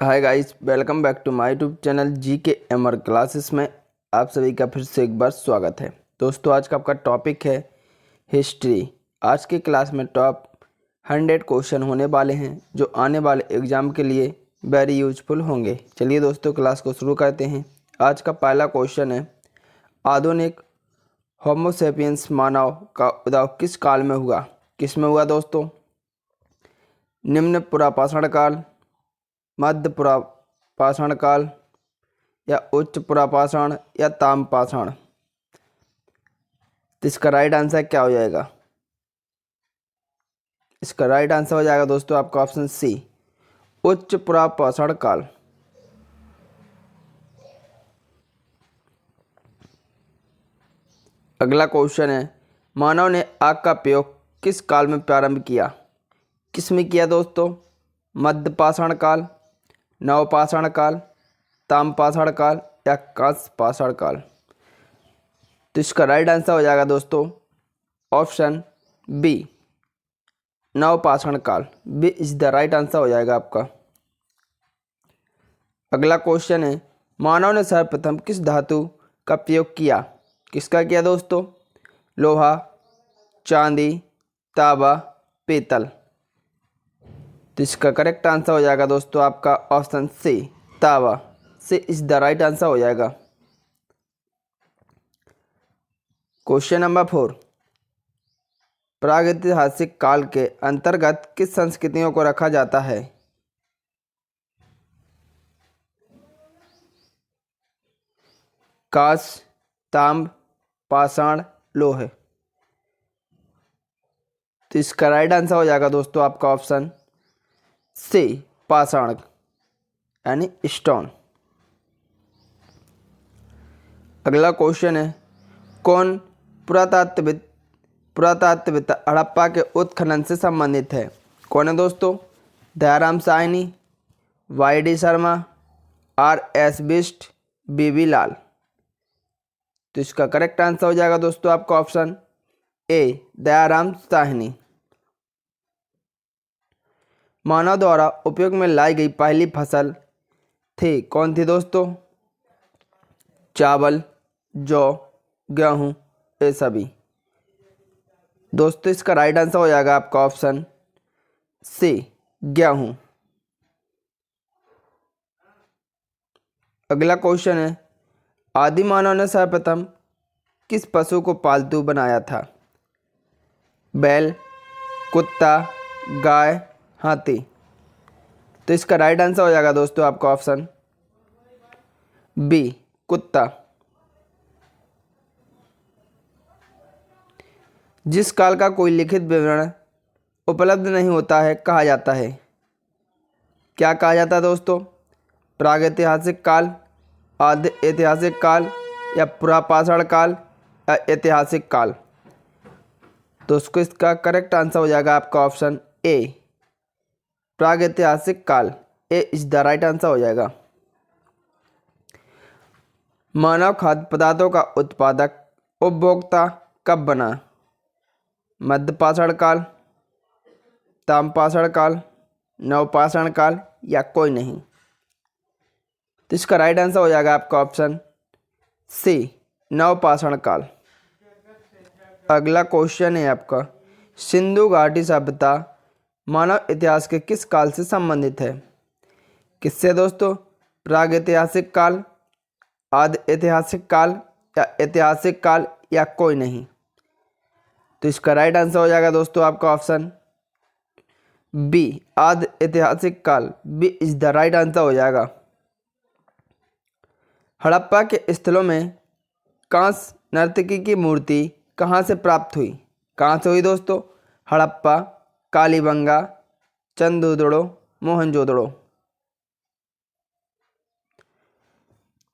Hi guys, welcome back to my YouTube channel G K MR classes में आप सभी का फिर से एक बार स्वागत है। दोस्तों, आज का आपका टॉपिक है हिस्ट्री। आज की क्लास में टॉप 100 क्वेश्चन होने वाले हैं जो आने वाले एग्जाम के लिए वेरी यूजफुल होंगे। चलिए दोस्तों, क्लास को शुरू करते हैं। आज का पहला क्वेश्चन है, आधुनिक होमोसेपियंस मानव का उद्भव किस काल में हुआ? किस में हुआ दोस्तों? निम्न पुरापाषाण काल, मध्य पुरापाषाण काल या उच्च पुरापाषाण या ताम्रपाषाण? तो इसका राइट आंसर क्या हो जाएगा? इसका राइट आंसर हो जाएगा दोस्तों आपका ऑप्शन सी, उच्च पुरापाषाण काल। अगला क्वेश्चन है, मानव ने आग का प्रयोग किस काल में प्रारंभ किया? किस में किया दोस्तों? मध्य पाषाण काल, नवपाषाण काल, ताम्रपाषाण काल या कांस्य पाषाण काल? तो इसका राइट आंसर हो जाएगा दोस्तों ऑप्शन बी, नवपाषाण काल। B is the right answer हो जाएगा आपका। अगला क्वेश्चन है, मानव ने सर्वप्रथम किस धातु का प्रयोग किया? किसका किया दोस्तों? लोहा, चांदी, तांबा, पीतल? तो इसका करेक्ट आंसर हो जाएगा दोस्तों आपका ऑप्शन सी, तांबा। सी इज द राइट आंसर हो जाएगा। क्वेश्चन नंबर 4, प्रागैतिहासिक काल के अंतर्गत किस संस्कृतियों को रखा जाता है? कांस्य, ताम्र, पाषाण, लोहे? तो इसका राइट आंसर हो जाएगा दोस्तों आपका ऑप्शन सी, पाषाण यानी स्टोन। अगला क्वेश्चन है, कौन पुरातत्वविद हड़प्पा के उत्खनन से संबंधित है? कौन है दोस्तों? Dayaram Sahni, Y D Sharma, R S Bisht, B V Lal? तो इसका करेक्ट आंसर हो जाएगा दोस्तों आपका ऑप्शन ए, दयाराम साहनी। मानव द्वारा उपयोग में लाई गई पहली फसल थी कौन थी दोस्तों? चावल, जौ, गेहूं, ये सभी? दोस्तों, इसका राइट आंसर हो जाएगा आपका ऑप्शन सी, गेहूं। अगला क्वेश्चन है, आदि मानव ने सर्वप्रथम किस पशु को पालतू बनाया था? बैल, कुत्ता, गाय, हाथी? तो इसका राइट आंसर हो जाएगा दोस्तों आपका ऑप्शन बी, कुत्ता। जिस काल का कोई लिखित विवरण उपलब्ध नहीं होता है कहा जाता है? क्या कहा जाता है दोस्तों? प्रागैतिहासिक काल, आदि ऐतिहासिक काल या पुरापाषाण काल या ऐतिहासिक काल? तो उसको इसका करेक्ट आंसर हो जाएगा आपका ऑप्शन ए, प्रागैतिहासिक काल। ए इज द राइट आंसर हो जाएगा। मानव खाद्य पदार्थों का उत्पादक उपभोक्ता कब बना? मध्य पाषाण काल, ताम्रपाषाण काल, नवपाषाण काल या कोई नहीं? तो इसका राइट आंसर हो जाएगा आपका ऑप्शन सी, नवपाषाण काल। अगला क्वेश्चन है आपका, सिंधु घाटी सभ्यता मानव इतिहास के किस काल से संबंधित है? किससे दोस्तों? प्रागैतिहासिक काल, आदि ऐतिहासिक काल या ऐतिहासिक काल या कोई नहीं? तो इसका राइट आंसर हो जाएगा दोस्तों आपका ऑप्शन बी, आदि ऐतिहासिक काल। B is the right answer हो जाएगा। हड़प्पा के स्थलों में कांस्य नर्तकी की मूर्ति कहाँ से प्राप्त हुई? कहाँ से हुई दोस्तों? हड़प्पा, कालीबंगा, चंदूदड़ो, मोहनजोदड़ो?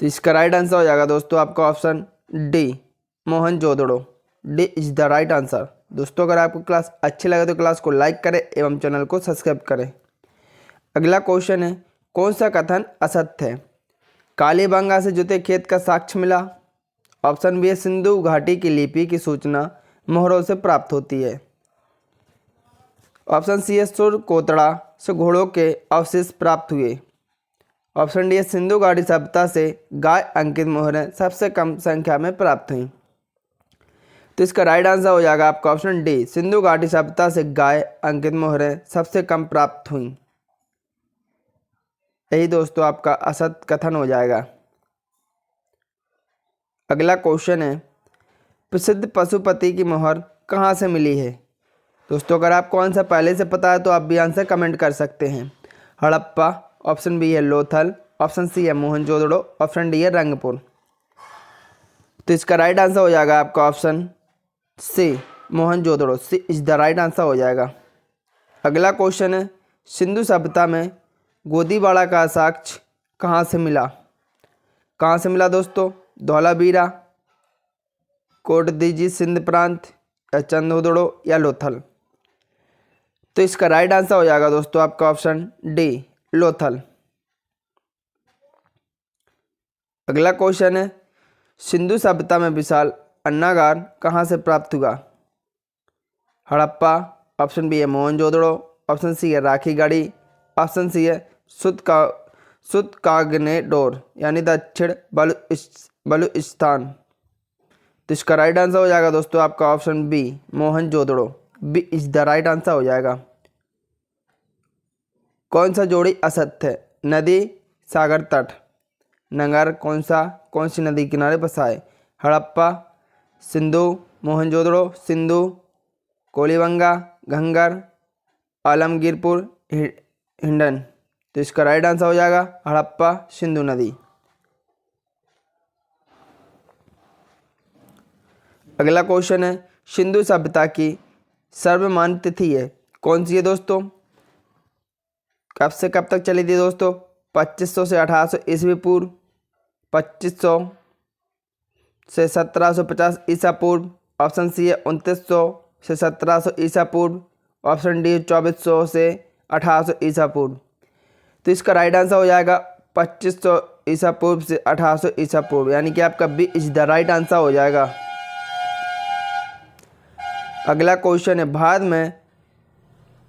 तो इसका राइट आंसर हो जाएगा दोस्तों आपका option D, Mohenjodaro. D is the right answer. दोस्तों, अगर आपको क्लास अच्छी लगे तो क्लास को लाइक करें एवं चैनल को सब्सक्राइब करें। अगला क्वेश्चन है, कौन सा कथन असत्य है? कालीबंगा से जुते खेत का साक्ष्य मिला। ऑप्शन बी है, सिंधु घाटी की लिपि की सूचना मोहरों से प्राप्त होती है। ऑप्शन सी है, सुर कोतड़ा से घोड़ों के अवशेष प्राप्त हुए। ऑप्शन डी है सिंधु घाटी सभ्यता से गाय अंकित मोहरें सबसे कम संख्या में प्राप्त हुई। तो इसका राइट आंसर हो जाएगा आपका ऑप्शन डी, सिंधु घाटी सभ्यता से गाय अंकित मोहरें सबसे कम प्राप्त हुई। यही दोस्तों आपका असत कथन हो जाएगा। अगला क्वेश्चन है, प्रसिद्ध पशुपति की मोहर कहाँ से मिली है। दोस्तों अगर आपको आंसर पहले से पता है तो आप भी आंसर कमेंट कर सकते हैं। हड़प्पा, ऑप्शन बी है लोथल, ऑप्शन सी है मोहनजोदड़ो, ऑप्शन डी है रंगपुर। तो इसका राइट आंसर हो जाएगा आपका option C, Mohenjodaro. C is the right answer हो जाएगा। अगला क्वेश्चन है, सिंधु सभ्यता में गोदीबाड़ा का साक्ष्य कहाँ से मिला। कहाँ से मिला दोस्तों, धौलावीरा, कोटदीजी सिंध प्रांत, या चंदोदड़ो, या लोथल। तो इसका राइट आंसर हो जाएगा दोस्तों आपका ऑप्शन डी, लोथल। अगला क्वेश्चन है, सिंधु सभ्यता में विशाल अन्नागार कहाँ से प्राप्त हुआ। हड़प्पा, ऑप्शन बी है मोहनजोदड़ो, ऑप्शन सी है राखीगढ़ी, ऑप्शन सी है सुतकागनेडोर यानी दक्षिण बलूचिस्तान। तो इसका राइट आंसर हो जाएगा दोस्तों आपका option B, Mohenjodaro. B is the right answer हो जाएगा। कौन सा जोड़ी असत्य है, नदी सागर तट, नगर कौन सी नदी किनारे बसा है। हड़प्पा, सिंधु, मोहनजोदड़ो, सिंधु, कोलीबंगा, घंगर, आलमगीरपुर, हिंडन। तो इसका राइट आंसर हो जाएगा हड़प्पा सिंधु नदी। अगला क्वेश्चन है, सिंधु सभ्यता की सर्वमान्य तिथि है कौन सी है दोस्तों। कब से कब तक चली थी दोस्तों, 2500 से 1800 ईस्वी पूर्व, 2500 से 1750 ईसा पूर्व, ऑप्शन सी है 2900 से 1700 ईसा पूर्व, ऑप्शन डी 2400 से 1800 ईसा पूर्व। तो इसका राइट आंसर हो जाएगा 2500 ईसा पूर्व से 1800 ईसा पूर्व, यानी कि आपका B is the right answer हो जाएगा। अगला क्वेश्चन है, भारत में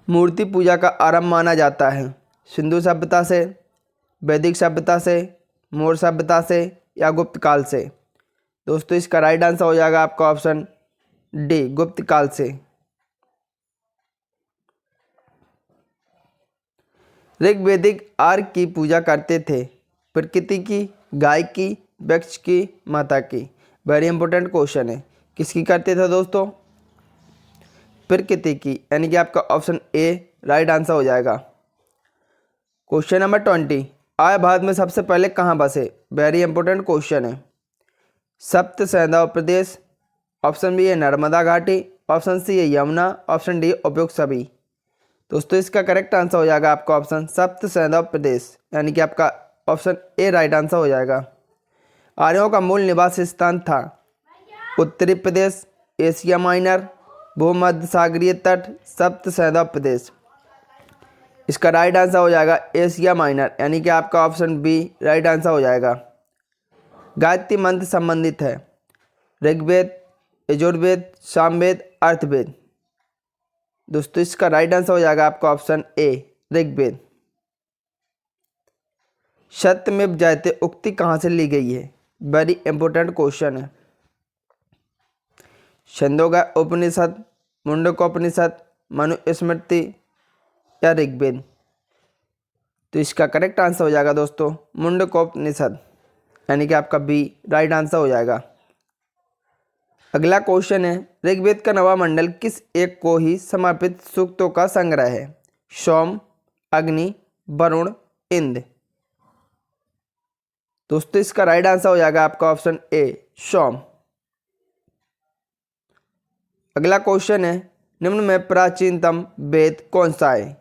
मूर्ति पूजा का आरंभ माना जाता है सिंधु सभ्यता से, वैदिक सभ्यता से, मौर्य सभ्यता से, या गुप्त काल से। दोस्तों इसका राइट आंसर हो जाएगा आपका ऑप्शन डी, गुप्त काल से। ऋग्वेदिक आर्य की पूजा करते थे, प्रकृति की, गाय की, वृक्ष की, माता की। वेरी इंपॉर्टेंट क्वेश्चन है, किसकी करते थे दोस्तों, प्रकृति की, यानी कि आपका ऑप्शन ए राइट आंसर हो जाएगा। क्वेश्चन नंबर 20, आर्य भारत में सबसे पहले कहाँ बसे। वेरी इंपॉर्टेंट क्वेश्चन है। सप्त सैंधव प्रदेश, ऑप्शन बी है नर्मदा घाटी, ऑप्शन सी है यमुना, ऑप्शन डी उपयुक्त सभी। दोस्तों इसका करेक्ट आंसर हो जाएगा आपका ऑप्शन सप्त सैंधव प्रदेश, यानी कि आपका ऑप्शन ए राइट आंसर हो जाएगा। आर्यों का मूल निवास स्थान था उत्तरी प्रदेश, एशिया माइनर, भूमध्य सागरीय तट, सप्त सैंधव प्रदेश। इसका राइट आंसर हो जाएगा एशिया माइनर, यानी कि आपका ऑप्शन बी राइट आंसर हो जाएगा। गायत्री मंत्र संबंधित है ऋग्वेद, यजुर्वेद, सामवेद, अर्थवेद। दोस्तों इसका राइट आंसर हो जाएगा आपका ऑप्शन ए ऋग्वेद। सत्यमेव जयते उक्ति कहाँ से ली गई है। वेरी इंपॉर्टेंट क्वेश्चन है। छंदोगा उपनिषद, मुंडकोपनिषद, मनुस्मृति, या ऋग्वेद। तो इसका करेक्ट आंसर हो जाएगा दोस्तों मुंडकोपनिषद, यानी कि आपका बी राइट आंसर हो जाएगा। अगला क्वेश्चन है, ऋग्वेद का नवा मंडल किस एक को ही समर्पित सूक्तों का संग्रह है। सोम, अग्नि, वरुण, इंद्र। दोस्तों इसका राइट आंसर हो जाएगा आपका ऑप्शन ए सोम। अगला क्वेश्चन है, निम्न में प्राचीनतम वेद कौन सा है।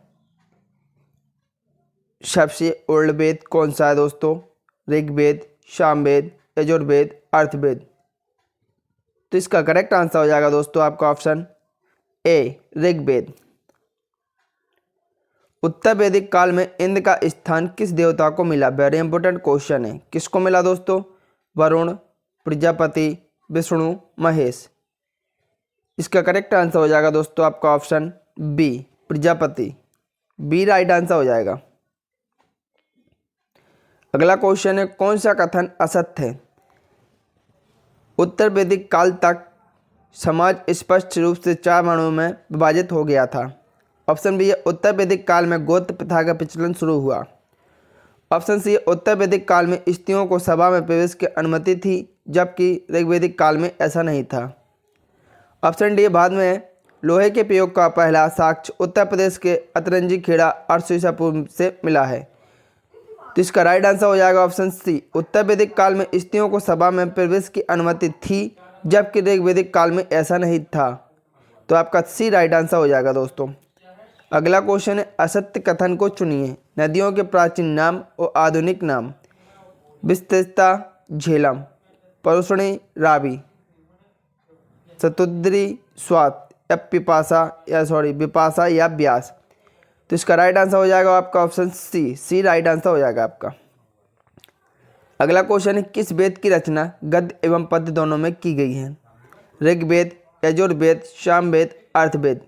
सबसे ओल्ड वेद कौन सा है दोस्तों, ऋग्वेद, सामवेद, यजुर्वेद, अर्थवेद। तो इसका करेक्ट आंसर हो जाएगा दोस्तों आपका ऑप्शन ए ऋग्वेद। उत्तर वैदिक काल में इंद्र का स्थान किस देवता को मिला। वेरी इंपॉर्टेंट क्वेश्चन है, किसको मिला दोस्तों, वरुण, प्रजापति, विष्णु, महेश। इसका करेक्ट आंसर हो जाएगा दोस्तों आपका option B Prajapati, B right answer हो जाएगा। अगला क्वेश्चन है, कौन सा कथन असत्य है? उत्तर वैदिक काल तक समाज स्पष्ट रूप से 4 वर्णों में विभाजित हो गया था। ऑप्शन बी है, उत्तर वैदिक काल में गोत्र प्रथा का प्रचलन शुरू हुआ। ऑप्शन सी है, उत्तर वैदिक काल में स्त्रियों को सभा में प्रवेश की अनुमति थी, जबकि ऋग्वैदिक काल में ऐसा नहीं था। ऑप्शन डी, बाद में लोहे के प्रयोग का पहला साक्ष्य उत्तर प्रदेश के अतरंजी खेड़ा 800 ईसा पूर्व से मिला है। तो इसका राइट आंसर हो जाएगा ऑप्शन सी, उत्तर वैदिक काल में स्त्रियों को सभा में प्रवेश की अनुमति थी, जबकि ऋग्वैदिक काल में ऐसा नहीं था। तो आपका सी राइट आंसर हो जाएगा दोस्तों। अगला क्वेश्चन है, असत्य कथन को चुनिए। नदियों के प्राचीन नाम और आधुनिक नाम। विस्तृता झेलम, परुष्णी रावी, शतुद्री स्वात या विपाशा या व्यास। तो इसका राइट आंसर हो जाएगा आपका ऑप्शन सी राइट आंसर हो जाएगा आपका। अगला क्वेश्चन है, किस वेद की रचना गद्य एवं पद्य दोनों में की गई है? ऋग्वेद, यजुर्वेद, सामवेद, अर्थवेद।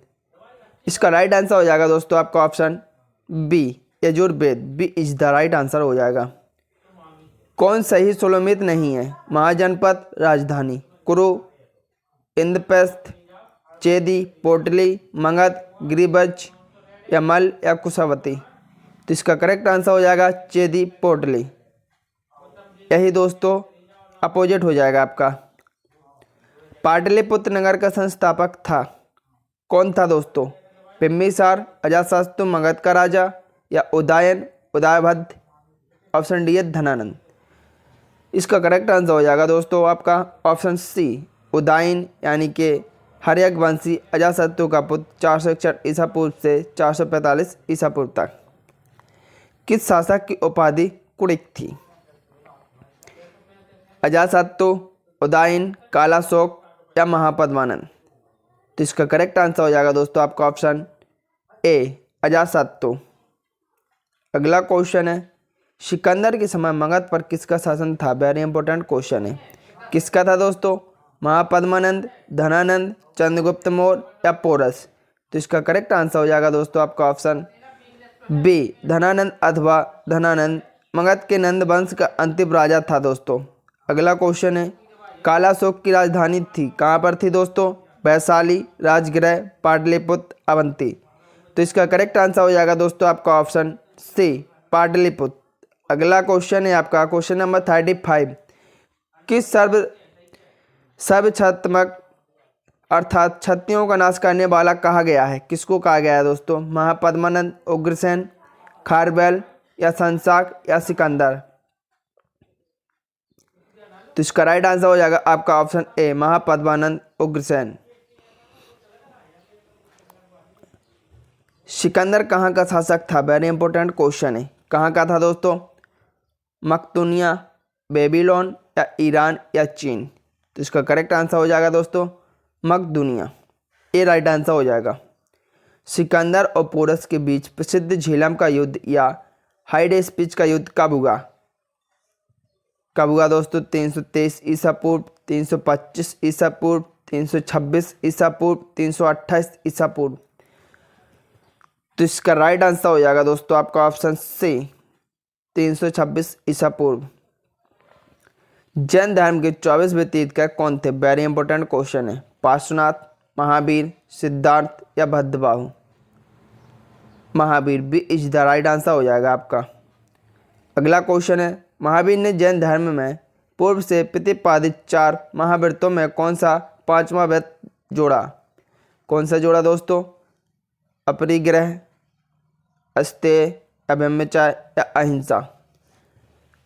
इसका राइट आंसर हो जाएगा दोस्तों आपका option B, Yajurveda. B is the right answer हो जाएगा। कौन सही सुलोमित नहीं है? महाजनपद, राजधानी, कुरु, इंद्रप्रस्थ, चेदी, पोटली, मगध, गिरिब्रज या मल या कुशावती। तो इसका करेक्ट आंसर हो जाएगा चेदी, पोटली। यही दोस्तों अपोजिट हो जाएगा आपका। पाटलिपुत्र नगर का संस्थापक था, कौन था दोस्तों? बिम्बिसार, अजातशत्रु मगध का राजा या उदयन, उदयभद्र। ऑप्शन डी है धनानंद। इसका करेक्ट आंसर हो जाएगा दोस्तों आपका ऑप्शन सी, उदयन, यानी कि हर्यवंशी अजातशत्रु का पुत्र 461 ईसा पूर्व से 445 ईसा पूर्व तक। किस शासक की उपाधि कुड़िक थी? अजातशत्रु, उदयन, कालाशोक या महापद्मानंद। तो इसका करेक्ट आंसर हो जाएगा दोस्तों आपका ऑप्शन ए, अजातशत्रु। अगला क्वेश्चन है, सिकंदर के समय मगध पर किसका शासन था? वेरी इंपॉर्टेंट क्वेश्चन है। किसका था दोस्तों? महापद्मानंद, धनानंद, चंद्रगुप्त मौर्य या पोरस। तो इसका करेक्ट आंसर हो जाएगा दोस्तों आपका ऑप्शन बी, धनानंद अथवा धनानंद मगध के नंद वंश का अंतिम राजा था दोस्तों। अगला क्वेश्चन है, कालाशोक की राजधानी थी, कहाँ पर थी दोस्तों? वैशाली, राजगृह, पाटलिपुत्र, अवंती। तो इसका करेक्ट आंसर हो जाएगा दोस्तों आपका ऑप्शन सी, पाटलिपुत्र। अगला क्वेश्चन है आपका क्वेश्चन नंबर 35। किस सर्वक्षात्मक अर्थात क्षत्रियों का नाश करने वाला कहा गया है? किसको कहा गया है दोस्तों? महापद्मानंद, उग्रसेन, खारवेल या संसाक या सिकंदर। तो इसका राइट आंसर हो जाएगा आपका ऑप्शन ए, महापद्मानंद, उग्रसेन। सिकंदर कहाँ का शासक था? वेरी इंपॉर्टेंट क्वेश्चन है। कहाँ का था दोस्तों? मकदूनिया, बेबीलोन या ईरान या चीन। तो इसका करेक्ट आंसर हो जाएगा दोस्तों मकदूनिया। ए राइट आंसर हो जाएगा। सिकंदर और पोरस के बीच प्रसिद्ध झेलम का युद्ध या हाइडेस्पिच का युद्ध कब हुआ? कब हुआ दोस्तों? 323 ईसा पूर्व, 325 ईसा पूर्व, 326 ईसा पूर्व, 328 ईसा पूर्व। तो इसका राइट आंसर हो जाएगा दोस्तों आपका ऑप्शन सी, 326 ईसा पूर्व। जैन धर्म के 24वें तीर्थकर कौन थे? वेरी इंपॉर्टेंट क्वेश्चन है। पार्श्वनाथ, महावीर, सिद्धार्थ या Bhadrabahu. Mahavir, B is the right answer हो जाएगा आपका। अगला क्वेश्चन है, महावीर ने जैन धर्म में पूर्व से प्रतिपादित 4 महाव्रतों में कौन सा 5वां व्रत जोड़ा? कौन सा जोड़ा दोस्तों? अपरिग्रह, अस्तेय, ब्रह्मचर्य या अहिंसा।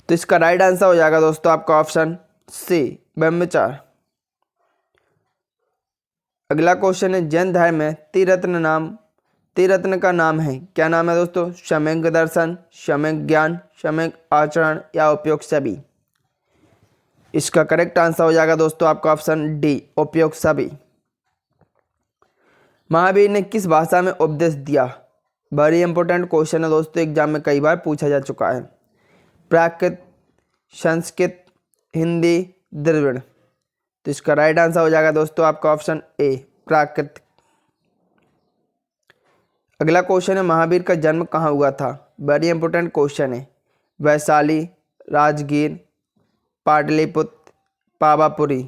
तो इसका राइट आंसर हो जाएगा दोस्तों आपका ऑप्शन सी, ब्रह्मचर्य। अगला क्वेश्चन है, जैन धर्म में त्रिरत्न का नाम है, क्या नाम है दोस्तों? सम्यक दर्शन, सम्यक ज्ञान, सम्यक आचरण या उपयोग सभी। इसका करेक्ट आंसर हो जाएगा दोस्तों आपका ऑप्शन डी, उपयोग सभी। महावीर ने किस भाषा में उपदेश दिया? वेरी इंपॉर्टेंट क्वेश्चन है दोस्तों, एग्जाम में कई बार पूछा जा चुका है। प्राकृत, संस्कृत, हिंदी, द्रविड़। तो इसका राइट आंसर हो जाएगा दोस्तों आपका ऑप्शन ए, प्राकृत। अगला क्वेश्चन है, महावीर का जन्म कहाँ हुआ था? वेरी इंपॉर्टेंट क्वेश्चन है। वैशाली, राजगीर, पाटलिपुत्र, पावापुरी।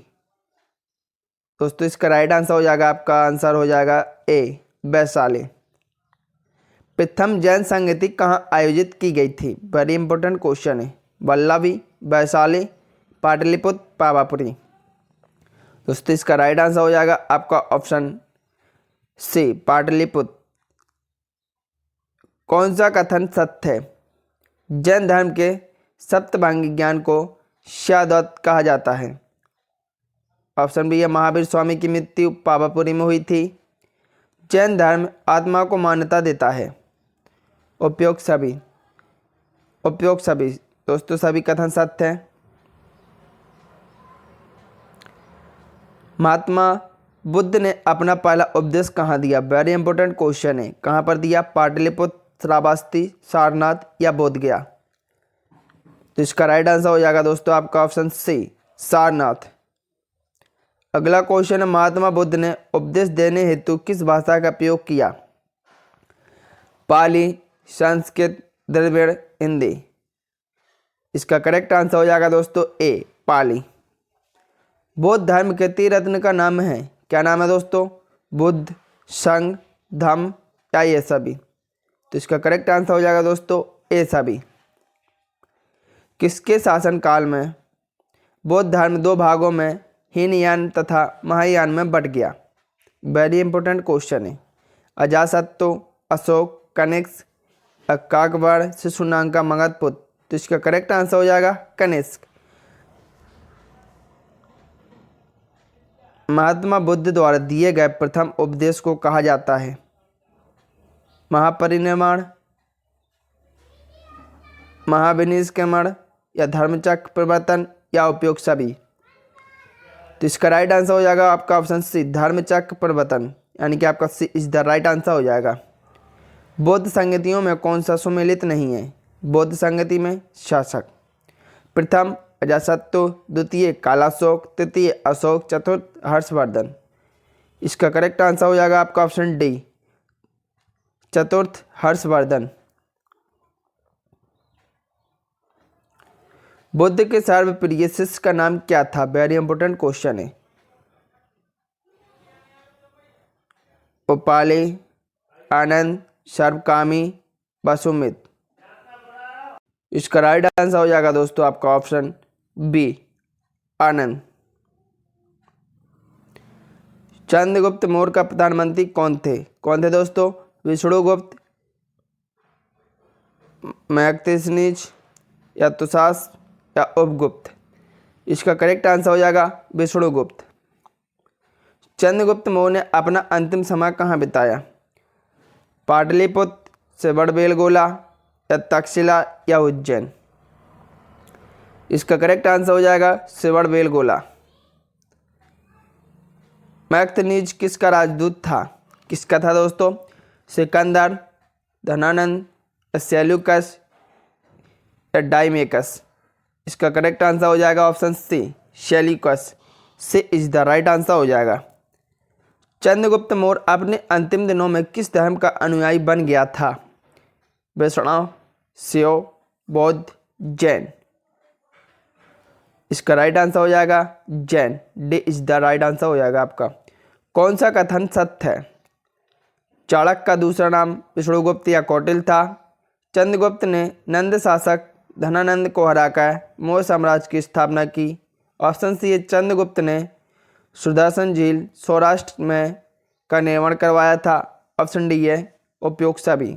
दोस्तों इसका राइट आंसर हो जाएगा, आपका आंसर हो जाएगा ए वैशाली। प्रथम जैन संगति कहाँ आयोजित की गई थी? वेरी इंपॉर्टेंट क्वेश्चन है। वल्लभी, वैशाली, पाटलिपुत्र, पावापुरी। दोस्तों इसका राइट आंसर हो जाएगा आपका ऑप्शन सी पाटलिपुत्र। कौन सा कथन सत्य है? जैन धर्म के सप्तभांगी ज्ञान को शहादत कहा जाता है। ऑप्शन बी है महावीर स्वामी की मृत्यु पावापुरी में हुई थी। जैन धर्म आत्मा को मान्यता देता है। उपयुक्त सभी। दोस्तों सभी कथन सत्य है। महात्मा बुद्ध ने अपना पहला उपदेश कहाँ दिया? वेरी इंपॉर्टेंट क्वेश्चन है। कहाँ पर दिया? पाटलिपुत्र, श्रावस्ती, सारनाथ या बोधगया। तो इसका राइट आंसर हो जाएगा दोस्तों आपका ऑप्शन सी सारनाथ। अगला क्वेश्चन है महात्मा बुद्ध ने उपदेश देने हेतु किस भाषा का प्रयोग किया? पाली, संस्कृत, द्रविड़, हिंदी। इसका करेक्ट आंसर हो जाएगा दोस्तों ए पाली। बौद्ध धर्म के त्रिरत्न का नाम है, क्या नाम है दोस्तों? बुद्ध, संघ, धम्म या ये सभी। तो इसका करेक्ट आंसर हो जाएगा दोस्तों ए सभी। किसके शासनकाल में बौद्ध धर्म दो भागों में हीनयान तथा महायान में बट गया? वेरी इंपॉर्टेंट क्वेश्चन है। अजातशत्रु, अशोक, कनिष्क, काकवाड़, शिशुनागा, मगध पुत्र। तो इसका करेक्ट आंसर हो जाएगा कनिष्क। महात्मा बुद्ध द्वारा दिए गए प्रथम उपदेश को कहा जाता है? महापरिनिर्वाण, महाविनिष्क्रमण या धर्मचक्र प्रवर्तन या उपयुक्त सभी। तो इसका राइट आंसर हो जाएगा आपका ऑप्शन सी धर्मचक्र प्रवर्तन, यानी कि आपका सी इज द राइट आंसर हो जाएगा। बौद्ध संगतियों में कौन सा सुमेलित नहीं है? बौद्ध संगति में शासक। प्रथम अजातशत्रु, द्वितीय कालाशोक, तृतीय अशोक, चतुर्थ हर्षवर्धन। इसका करेक्ट आंसर हो जाएगा आपका ऑप्शन डी चतुर्थ हर्षवर्धन। बुद्ध के सर्वप्रिय शिष्य का नाम क्या था? वेरी इंपॉर्टेंट क्वेश्चन है। उपाली, आनंद, सर्वकामी, वसुमित। इसका राइट आंसर हो जाएगा दोस्तों आपका ऑप्शन बी आनंद। चंद्रगुप्त मौर्य का प्रधानमंत्री कौन थे? दोस्तों? विष्णुगुप्त, मैक्सिनिज या तुषास या उपगुप्त। इसका करेक्ट आंसर हो जाएगा विष्णुगुप्त। चंद्रगुप्त मौर्य ने अपना अंतिम समय कहाँ बिताया? पाटलिपुत्र, श्रवणबेलगोला या तक्षशिला या उज्जैन। इसका करेक्ट आंसर हो जाएगा श्रवणबेलगोला। मैक्सिनिज किसका राजदूत था? किसका था दोस्तों? सिकंदर, धनानंद, सेल्यूकस या डायमेकस। इसका करेक्ट आंसर हो जाएगा ऑप्शन सी सेल्यूकस। से इज द राइट आंसर हो जाएगा। चंद्रगुप्त मौर्य अपने अंतिम दिनों में किस धर्म का अनुयायी बन गया था? वैष्णव, शैव, बौद्ध, जैन। इसका राइट आंसर हो जाएगा Jain. D is the right answer हो जाएगा आपका। कौन सा कथन सत्य है? चाणक्य का दूसरा नाम विष्णुगुप्त या कौटिल्य था। चंद्रगुप्त ने नंद शासक धनानंद को हराकर मौर्य साम्राज्य की स्थापना की। ऑप्शन सी है चंद्रगुप्त ने सुदर्शन झील सौराष्ट्र में का निर्माण करवाया था। ऑप्शन डी है उपयुक्त सभी।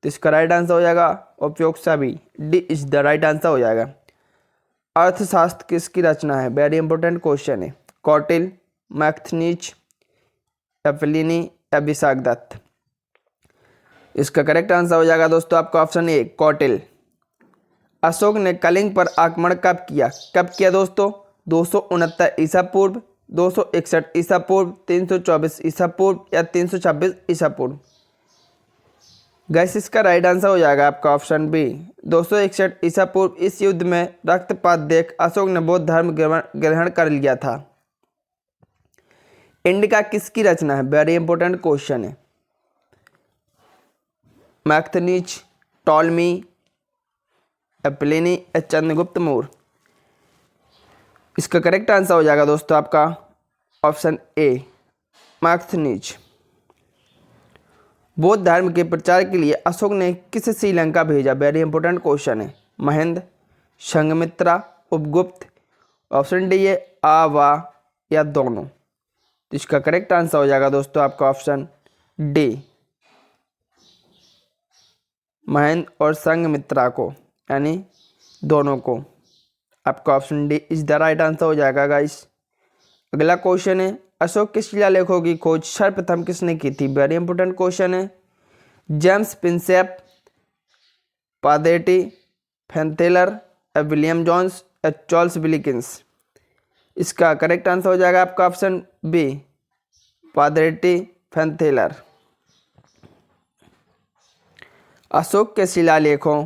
तो इसका राइट आंसर हो जाएगा उपयुक्त सभी। D is the right answer हो जाएगा। अर्थशास्त्र किसकी रचना है? वेरी इंपॉर्टेंट क्वेश्चन है। कौटिल्य, मैक्सिनिज, प्लिनी या विशाखदत्त। इसका करेक्ट आंसर हो जाएगा दोस्तों आपका ऑप्शन ए कौटिल्य। अशोक ने कलिंग पर आक्रमण कब किया दोस्तों? 269 ईसा पूर्व, 261 ईसा पूर्व, 324 ईसा पूर्व या 326 ईसा पूर्व। गैस इसका राइट आंसर हो जाएगा आपका ऑप्शन बी 261 ईसा पूर्व। इस युद्ध में रक्तपात देख अशोक ने बौद्ध धर्म ग्रहण कर लिया था। इंडिका किसकी रचना है? वेरी इंपॉर्टेंट क्वेश्चन है। मैक्सिनिज, टॉलमी, या प्लिनी या चंद्रगुप्त मौर्य। इसका करेक्ट आंसर हो जाएगा दोस्तों आपका ऑप्शन ए मैक्थनीज। बौद्ध धर्म के प्रचार के लिए अशोक ने किस श्रीलंका भेजा? वेरी इंपॉर्टेंट क्वेश्चन है। महेंद्र, संघमित्रा, उपगुप्त। ऑप्शन डी है आ, वा या दोनों। तो इसका करेक्ट आंसर हो जाएगा दोस्तों आपका ऑप्शन डी महेंद्र और संघमित्रा को, यानी दोनों को। आपका option D is the right answer हो जाएगा गाइस। अगला क्वेश्चन है अशोक के शिलालेखों की खोज सर्वप्रथम किसने की थी? वेरी इंपॉर्टेंट क्वेश्चन है। जेम्स प्रिंसेप, पादेटी, फेंथेलर, विलियम जोन्स या चार्ल्स विलिकिंस। इसका करेक्ट आंसर हो जाएगा आपका ऑप्शन बी पादेटी फेंथेलर। अशोक के शिलालेखों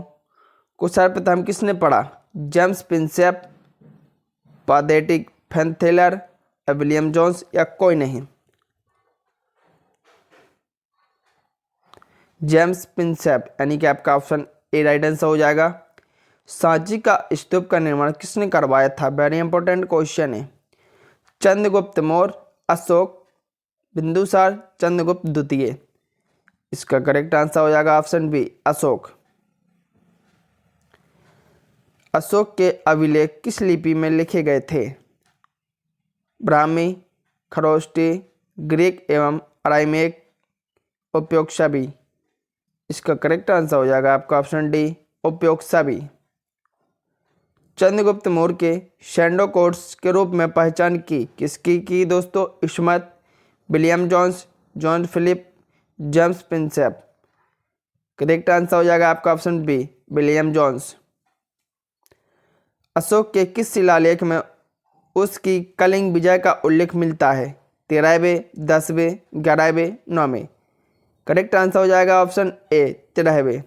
को सर्वप्रथम किसने पढ़ा? जेम्स प्रिंसेप, पादेटी फेंथेलर, विलियम जोन्स या कोई नहीं। जेम्स प्रिंसेप यानी कि आपका ऑप्शन ए राइट आंसर हो जाएगा। सांची का स्तूप का निर्माण किसने करवाया था? वेरी इंपॉर्टेंट क्वेश्चन है। चंद्रगुप्त मौर्य, अशोक, बिंदुसार, चंद्रगुप्त द्वितीय। इसका करेक्ट आंसर हो जाएगा ऑप्शन बी अशोक। अशोक के अभिलेख किस लिपि में लिखे गए थे? ब्राह्मी, खरोष्टी, ग्रीक एवं अरामीक, उपयोग सभी। इसका करेक्ट आंसर हो जाएगा आपका ऑप्शन डी उपयोग सभी। चंद्रगुप्त मौर्य के शैंडो कोड्स के रूप में पहचान किसकी की दोस्तों? Ismat, William Jones, John Philip, James Prinsep. Correct answer हो जाएगा आपका option B William Jones. Ashoka के किस शिलालेख में उसकी कलिंग विजय का उल्लेख मिलता है? 13वें, 10वें, 11वें, 9वें। करेक्ट आंसर हो जाएगा ऑप्शन ए 13वें।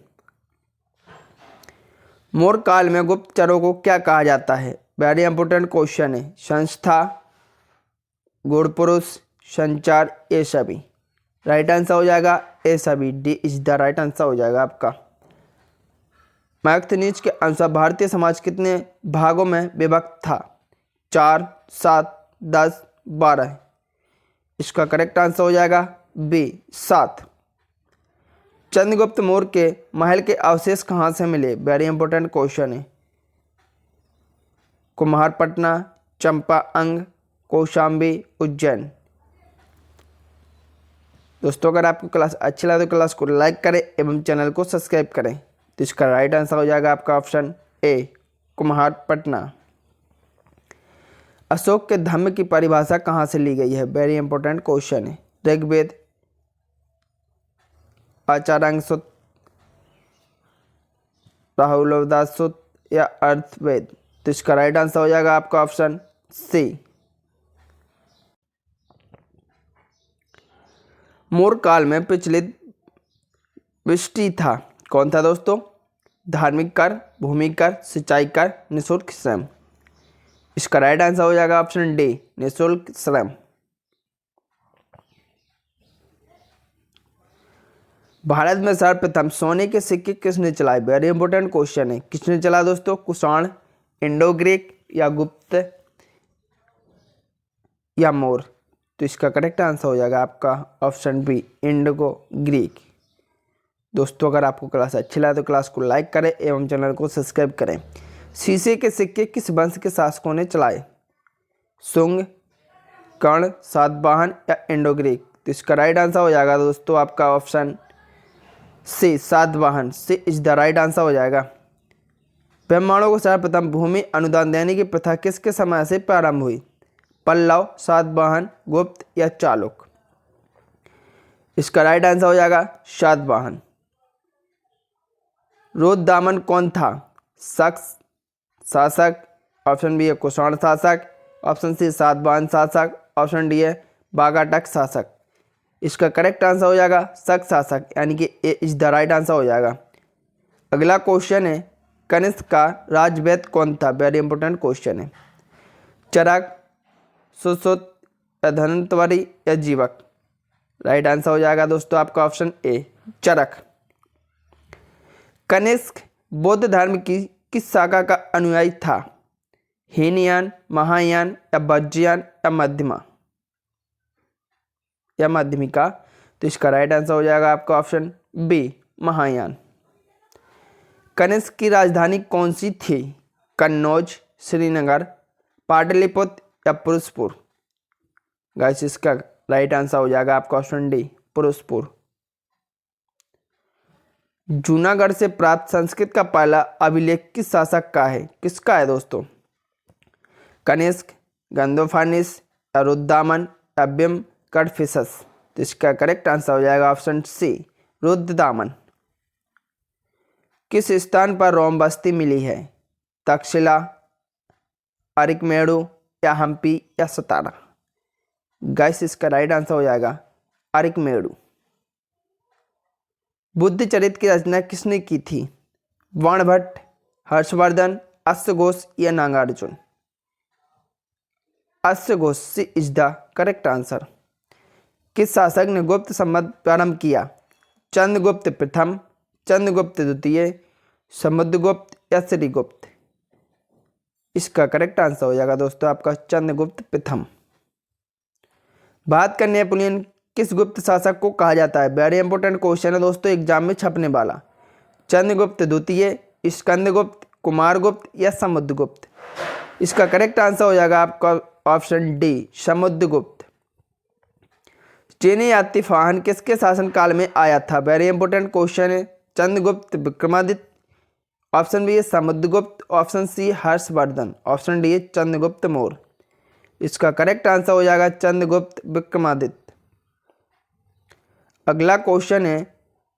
मौर्य काल में गुप्तचरों को क्या कहा जाता है? वेरी इंपॉर्टेंट क्वेश्चन है। संस्था, गूढ़ पुरुष, संचार, ये सभी। राइट आंसर हो जाएगा ए सभी। D is the right answer हो जाएगा आपका। मैक्थनीज के अनुसार भारतीय समाज कितने भागों में विभक्त था? 4, 7, 10, 12। इसका करेक्ट आंसर हो जाएगा बी 7। चंद्रगुप्त मौर्य के महल के अवशेष कहाँ से मिले? वेरी इंपॉर्टेंट क्वेश्चन है। कुम्हारपटना, चंपा अंग, कौशाम्बी, उज्जैन। दोस्तों अगर आपको क्लास अच्छी लगे तो क्लास को लाइक करें एवं चैनल को सब्सक्राइब करें। तो इसका राइट आंसर हो जाएगा आपका ऑप्शन ए कुम्हारपटना। अशोक के धम्म की परिभाषा कहाँ से ली गई है? वेरी इंपॉर्टेंट क्वेश्चन है। ऋग्वेद, आचार्यांग सूत्र, राहुलोदास सूत्र या अर्थवेद। तो इसका राइट आंसर हो जाएगा आपका ऑप्शन सी। मौर्य काल में प्रचलित विष्टि था कौन था दोस्तों? धार्मिक कर, भूमि कर, सिंचाई कर, निःशुल्क श्रम। इसका राइट आंसर हो जाएगा ऑप्शन डी निःशुल्क श्रम। भारत में सर्वप्रथम सोने के सिक्के किसने चलाए? वेरी इंपॉर्टेंट क्वेश्चन है। किसने चला दोस्तों? कुषाण, इंडो ग्रीक या गुप्त या मौर्य। तो इसका करेक्ट आंसर हो जाएगा आपका ऑप्शन बी इंडो ग्रीक। दोस्तों अगर आपको क्लास अच्छी लगे तो क्लास को लाइक करें एवं चैनल को सब्सक्राइब करें। शीशे के सिक्के किस वंश के शासकों ने चलाए? शुंग, कर्ण, सातवाहन या इंडो ग्रीक। तो इसका राइट आंसर हो जाएगा दोस्तों आपका option C Satavahana. C is the right answer हो जाएगा। ब्राह्मणों को सर्वप्रथम भूमि अनुदान देने की प्रथा किसके समय से प्रारंभ हुई? पल्लव, सातवाहन, गुप्त या चालुक। इसका राइट आंसर हो जाएगा सातवाहन। रुद्रदामन कौन था? शक्स शासक, ऑप्शन बी है कुषाण शासक, ऑप्शन सी सातवाहन शासक, ऑप्शन डी है बागाटक शासक। इसका करेक्ट आंसर हो जाएगा शक शासक, यानी कि ए इज द राइट आंसर हो जाएगा। अगला क्वेश्चन है कनिष्क का राजवैद्य कौन था? वेरी इंपॉर्टेंट क्वेश्चन है। चरक, सुश्रुत, धन्वंतरी या जीवक। राइट आंसर हो जाएगा दोस्तों आपका ऑप्शन ए चरक। कनिष्क बौद्ध धर्म की किस शाखा का अनुयायी था? हीनयान, महायान या वज्रयान या माध्यमिका? तो इसका राइट आंसर हो जाएगा आपका ऑप्शन बी, महायान। कनिष्क की राजधानी कौन सी थी? कन्नौज, श्रीनगर, पाटलिपुत्र या फिरोजपुर? गाइस इसका राइट आंसर हो जाएगा आपका ऑप्शन डी, फिरोजपुर। जूनागढ़ से प्राप्त संस्कृत का पहला अभिलेख किस शासक का है? किसका है दोस्तों? कनिष्क, गंदोफानिस या रुद्रदामन या बिम्बकड़फिसस? तो इसका करेक्ट आंसर हो जाएगा ऑप्शन सी, रुद्रदामन। किस स्थान पर रोम बस्ती मिली है? तक्षशिला, अरिकमेड़ु या हम्पी या सतारा? गाइस इसका राइट आंसर हो जाएगा अरिकमेड़ु। बुद्ध चरित्र की रचना किसने की थी? बाणभट्ट, हर्षवर्धन, अश्वघोष या नागार्जुन? अश्वघोष इज द करेक्ट आंसर। किस शासक ने गुप्त संवत प्रारंभ किया? चंद्रगुप्त प्रथम, चंद्रगुप्त द्वितीय, समुद्रगुप्त या श्रीगुप्त? इसका करेक्ट आंसर हो जाएगा दोस्तों आपका चंद्रगुप्त प्रथम। भारत का नेपोलियन किस गुप्त शासक को कहा जाता है? वेरी इंपॉर्टेंट क्वेश्चन है दोस्तों, एग्जाम में छपने वाला। चंद्रगुप्त द्वितीय, स्कंदगुप्त, कुमारगुप्त या समुद्रगुप्त? इसका करेक्ट आंसर हो जाएगा आपका ऑप्शन डी, समुद्रगुप्त। चीनी यात्री फाहन किसके शासनकाल में आया था? वेरी इंपॉर्टेंट क्वेश्चन है। चंद्रगुप्त विक्रमादित्य, ऑप्शन बी है Samudragupta, option C Harshavardhan, option D है चंद्रगुप्त मौर्य? इसका करेक्ट आंसर हो जाएगा चंद्रगुप्त विक्रमादित्य। अगला क्वेश्चन है,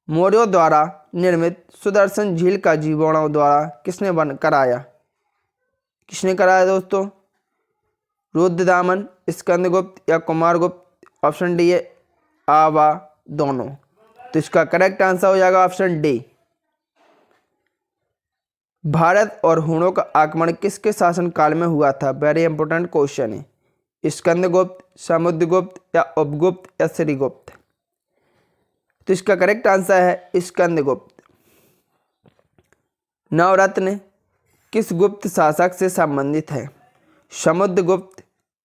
मौर्यों द्वारा निर्मित सुदर्शन झील का जीवाणुओं द्वारा किसने कराया? किसने कराया दोस्तों? रुद्रदामन, स्कंदगुप्त या कुमारगुप्त? ऑप्शन डी है आवा दोनों। तो इसका करेक्ट आंसर हो जाएगा ऑप्शन डी। भारत और हुणों का आक्रमण किसके शासनकाल में हुआ था? वेरी इंपॉर्टेंट क्वेश्चन है। स्कंदगुप्त, समुद्रगुप्त या उपगुप्त या श्रीगुप्त? तो इसका करेक्ट आंसर है स्कंदगुप्त। नवरत्न किस गुप्त शासक से संबंधित है? समुद्रगुप्त,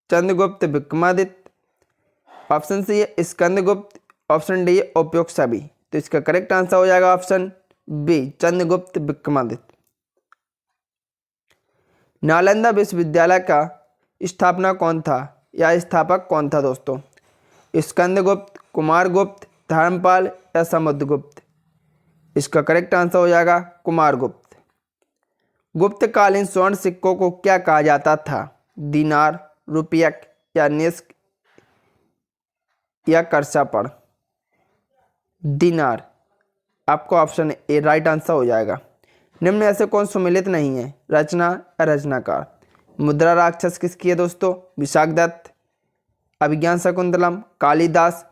चंद्रगुप्त विक्रमादित्य, ऑप्शन सी है स्कंदगुप्त, ऑप्शन डी है उपयुक्त सभी? तो इसका करेक्ट आंसर हो जाएगा ऑप्शन बी, चंद्रगुप्त विक्रमादित्य। नालंदा विश्वविद्यालय का स्थापना कौन था या स्थापक कौन था दोस्तों? स्कंदगुप्त, कुमारगुप्त, धर्मपाल या समुद्रगुप्त? इसका करेक्ट आंसर हो जाएगा कुमारगुप्त। गुप्तकालीन स्वर्ण सिक्कों को क्या कहा जाता था? दीनार, रुपयक या निस्क या करसापड़? दीनार आपका ऑप्शन ए राइट आंसर हो जाएगा। निम्न में ऐसे कौन सुमेलित नहीं है? रचना या रचनाकार? मुद्रा राक्षस किसकी है दोस्तों? विशाखदत्त, अभिज्ञान शकुंतलम, कालिदास,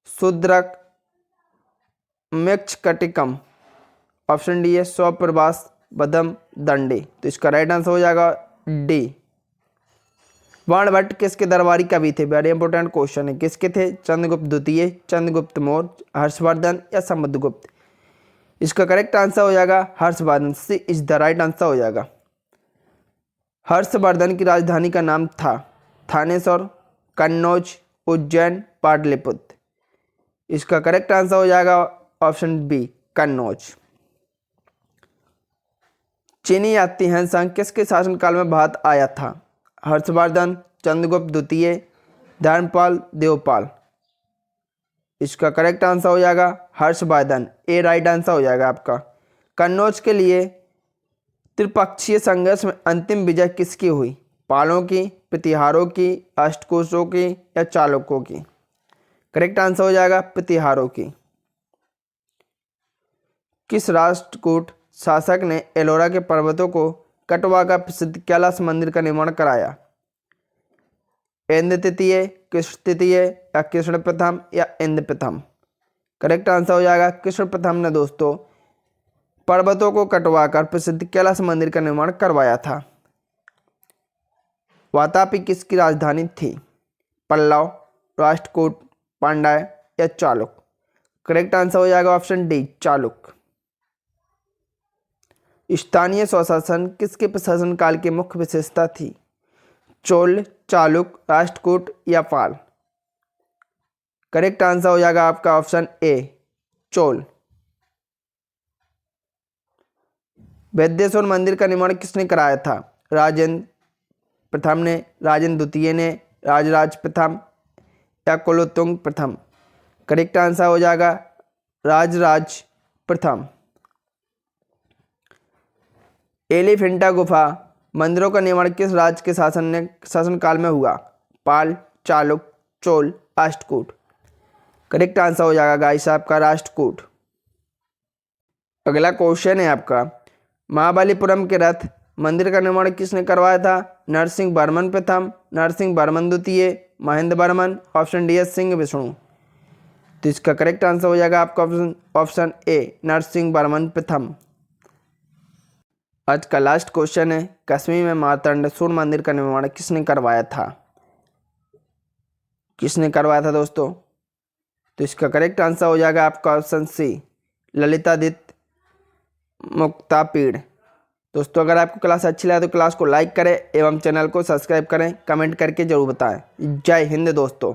शूद्रक, मृच्छकटिकम? ऑप्शन डी है स्वप्रभास, बदम, दंडे? तो इसका राइट आंसर हो जाएगा डी। बाणभट्ट किसके दरबारी कवि थे? वेरी इंपॉर्टेंट क्वेश्चन है। किसके थे? चंद्रगुप्त द्वितीय, चंद्रगुप्त मौर्य, हर्षवर्धन या समुद्रगुप्त? इसका करेक्ट आंसर हो जाएगा हर्षवर्धन। सी इज द राइट आंसर हो जाएगा। हर्षवर्धन की राजधानी का नाम था थानेश्वर, कन्नौज, उज्जैन, पाटलिपुत्र? इसका करेक्ट आंसर हो जाएगा ऑप्शन बी, कन्नौज। चीनी यात्री हैंसांग किसके शासनकाल में भारत आया था? हर्षवर्धन, चंद्रगुप्त द्वितीय, धर्मपाल, देवपाल? इसका करेक्ट आंसर हो जाएगा हर्षवर्धन, ए राइट आंसर हो जाएगा आपका। कन्नौज के लिए त्रिपक्षीय संघर्ष में अंतिम विजय किसकी हुई? पालों की, प्रतिहारों की, अष्टकोशों की या चालुक्यों की? करेक्ट आंसर हो जाएगा प्रतिहारों की। किस राष्ट्रकूट शासक ने एलोरा के पर्वतों को कटवा का प्रसिद्ध कैलाश मंदिर का निर्माण कराया? इंद्र तृतीय, कृष्ण तृतीय या कृष्ण प्रथम या इंद्र प्रथम? करेक्ट आंसर हो जाएगा कृष्ण प्रथम ने दोस्तों पर्वतों को कटवाकर प्रसिद्ध कैलाश मंदिर का निर्माण करवाया था। वातापी किसकी राजधानी थी? पल्लव, राष्ट्रकूट, पांड्य या चालुक्य? करेक्ट आंसर हो जाएगा ऑप्शन डी, चालुक्य। स्थानीय स्वशासन किसके प्रशासन काल की मुख्य विशेषता थी? चोल, चालुक, राष्ट्रकूट या पाल? करेक्ट आंसर हो जाएगा आपका ऑप्शन ए, चोल। वैद्येश्वर मंदिर का निर्माण किसने कराया था? राजेंद्र प्रथम ने, राजेंद्र द्वितीय ने, राजराज प्रथम या कुलोत्तुंग प्रथम? करेक्ट आंसर हो जाएगा राजराज प्रथम। एलिफेंटा गुफा मंदिरों का निर्माण किस राज्य के शासनकाल में हुआ? पाल, चालुक, चोल, राष्ट्रकूट? करेक्ट आंसर हो जाएगा गाइस आपका राष्ट्रकूट। अगला क्वेश्चन है आपका, महाबलीपुरम के रथ मंदिर का निर्माण किसने करवाया था? नरसिंह वर्मन प्रथम, नरसिंह वर्मन द्वितीय, महेंद्र वर्मन, ऑप्शन डी है सिंह विष्णु? तो इसका करेक्ट आंसर हो जाएगा आपका ऑप्शन ए, नरसिंह वर्मन प्रथम। आज का लास्ट क्वेश्चन है, कश्मीर में मार्तंडेश्वर मंदिर का निर्माण किसने करवाया था? किसने करवाया था दोस्तों? तो इसका करेक्ट आंसर हो जाएगा आपका ऑप्शन सी, ललितादित्य मुक्तापीड़। दोस्तों अगर आपको क्लास अच्छी लगे तो क्लास को लाइक करें एवं चैनल को सब्सक्राइब करें, कमेंट करके जरूर बताएं। जय हिंद दोस्तों।